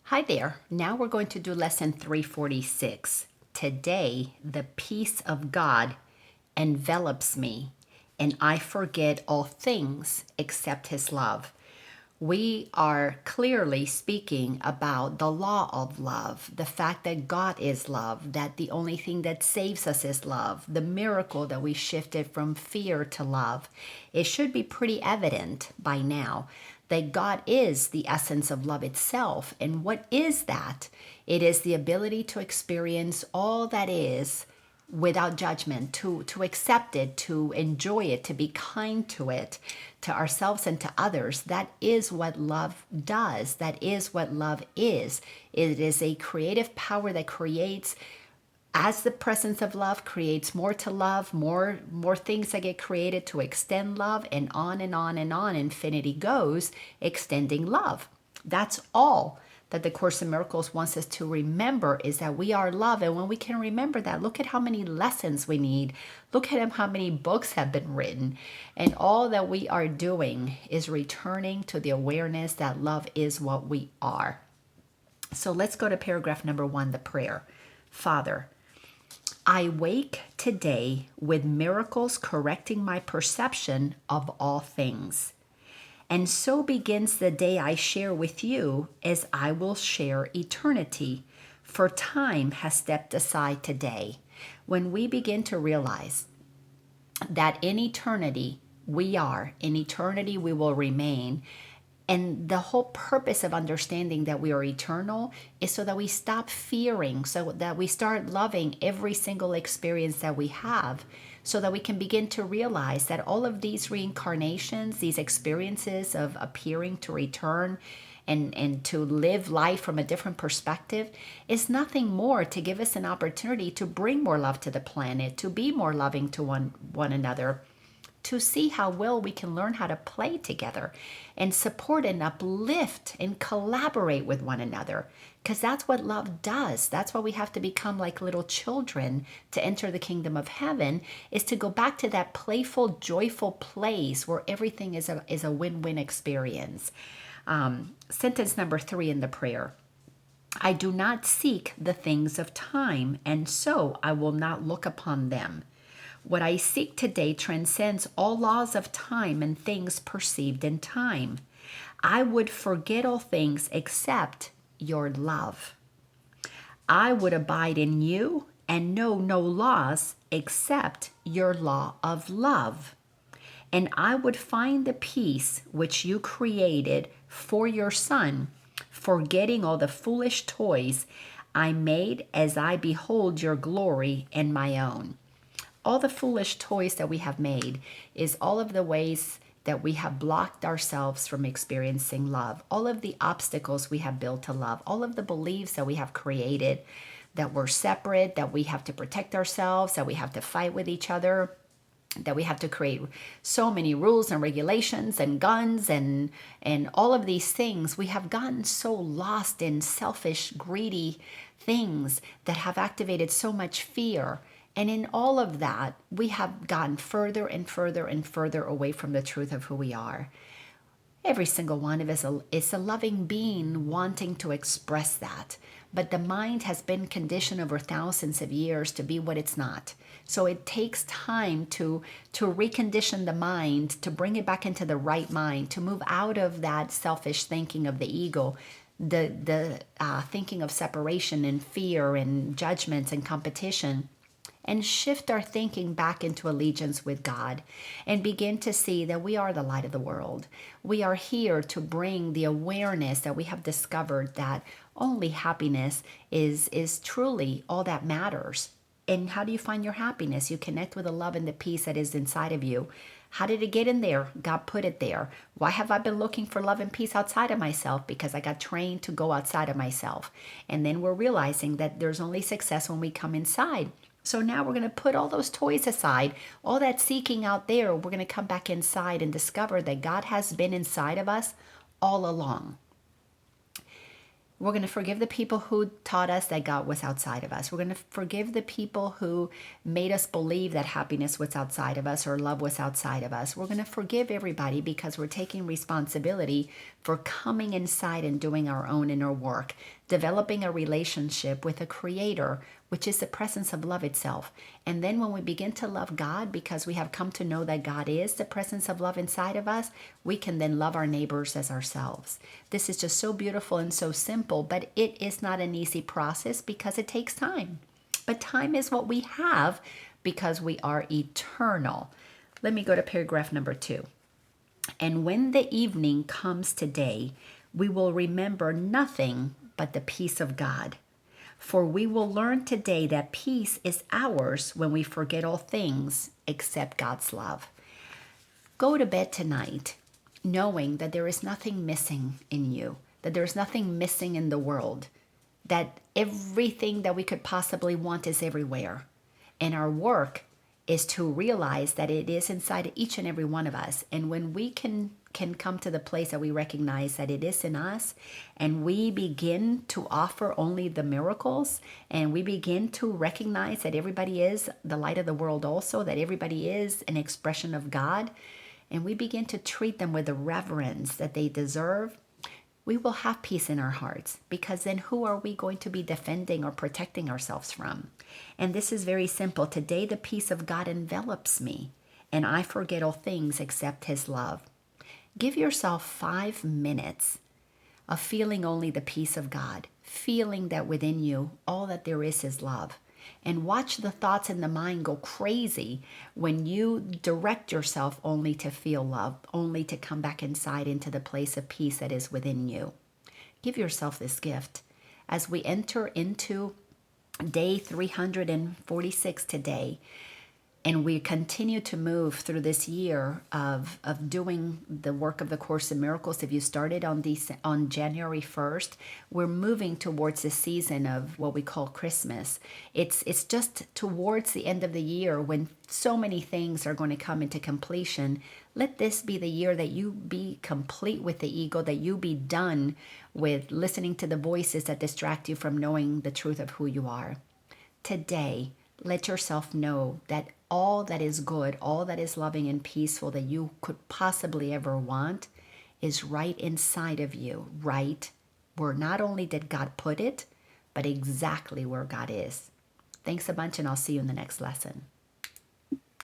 Hi there. Now we're going to do lesson 346. Today, the peace of God envelops me, and I forget all things except His love. We are clearly speaking about the law of love, the fact that God is love, that the only thing that saves us is love, the miracle that we shifted from fear to love. It should be pretty evident by now that God is the essence of love itself. And what is that? It is the ability to experience all that is without judgment, to accept it, to enjoy it, to be kind to it, to ourselves and to others. That is what love does. That is what love is. It is a creative power that creates, as the presence of love creates more to love, more things that get created to extend love, and on and on and on infinity goes, extending love. That's all that the Course in Miracles wants us to remember, is that we are love. And when we can remember that, look at how many lessons we need. Look at how many books have been written. And all that we are doing is returning to the awareness that love is what we are. So let's go to paragraph number 1, the prayer. Father, I wake today with miracles correcting my perception of all things. And so begins the day I share with you, as I will share eternity, for time has stepped aside today. When we begin to realize that in eternity we are, in eternity we will remain, and the whole purpose of understanding that we are eternal is so that we stop fearing, so that we start loving every single experience that we have, so that we can begin to realize that all of these reincarnations, these experiences of appearing to return and to live life from a different perspective, is nothing more to give us an opportunity to bring more love to the planet, to be more loving to one another, to see how well we can learn how to play together and support and uplift and collaborate with one another. Because that's what love does. That's why we have to become like little children to enter the kingdom of heaven, is to go back to that playful, joyful place where everything is a win-win experience. Sentence number 3 in the prayer. I do not seek the things of time, and so I will not look upon them. What I seek today transcends all laws of time and things perceived in time. I would forget all things except your love. I would abide in you and know no laws except your law of love. And I would find the peace which you created for your Son, forgetting all the foolish toys I made as I behold your glory and my own. All the foolish toys that we have made is all of the ways that we have blocked ourselves from experiencing love, all of the obstacles we have built to love, all of the beliefs that we have created, that we're separate, that we have to protect ourselves, that we have to fight with each other, that we have to create so many rules and regulations and guns and all of these things. We have gotten so lost in selfish, greedy things that have activated so much fear. And in all of that, we have gotten further and further and further away from the truth of who we are. Every single one of us is a loving being wanting to express that. But the mind has been conditioned over thousands of years to be what it's not. So it takes time to recondition the mind, to bring it back into the right mind, to move out of that selfish thinking of the ego, the thinking of separation and fear and judgments and competition, and shift our thinking back into allegiance with God and begin to see that we are the light of the world. We are here to bring the awareness that we have discovered that only happiness is truly all that matters. And how do you find your happiness? You connect with the love and the peace that is inside of you. How did it get in there? God put it there. Why have I been looking for love and peace outside of myself? Because I got trained to go outside of myself. And then we're realizing that there's only success when we come inside. So now we're going to put all those toys aside, all that seeking out there. We're going to come back inside and discover that God has been inside of us all along. We're going to forgive the people who taught us that God was outside of us. We're going to forgive the people who made us believe that happiness was outside of us or love was outside of us. We're going to forgive everybody because we're taking responsibility for coming inside and doing our own inner work, developing a relationship with a creator, which is the presence of love itself. And then when we begin to love God because we have come to know that God is the presence of love inside of us, we can then love our neighbors as ourselves. This is just so beautiful and so simple, but it is not an easy process because it takes time. But time is what we have because we are eternal. Let me go to paragraph number 2. And when the evening comes today, we will remember nothing but the peace of God. For we will learn today that peace is ours when we forget all things except God's love. Go to bed tonight knowing that there is nothing missing in you, that there's nothing missing in the world, that everything that we could possibly want is everywhere. And our work is to realize that it is inside each and every one of us. And when we can come to the place that we recognize that it is in us, and we begin to offer only the miracles, and we begin to recognize that everybody is the light of the world also, that everybody is an expression of God, and we begin to treat them with the reverence that they deserve, we will have peace in our hearts, because then who are we going to be defending or protecting ourselves from? And this is very simple. Today, the peace of God envelops me, and I forget all things except his love. Give yourself 5 minutes of feeling only the peace of God, feeling that within you, all that there is love. And watch the thoughts in the mind go crazy when you direct yourself only to feel love, only to come back inside into the place of peace that is within you. Give yourself this gift. As we enter into day 346 today, and we continue to move through this year of doing the work of the Course in Miracles. If you started on January 1st, we're moving towards the season of what we call Christmas. It's just towards the end of the year when so many things are going to come into completion. Let this be the year that you be complete with the ego, that you be done with listening to the voices that distract you from knowing the truth of who you are. Today, let yourself know that all that is good, all that is loving and peaceful that you could possibly ever want is right inside of you, right where not only did God put it, but exactly where God is. Thanks a bunch, and I'll see you in the next lesson.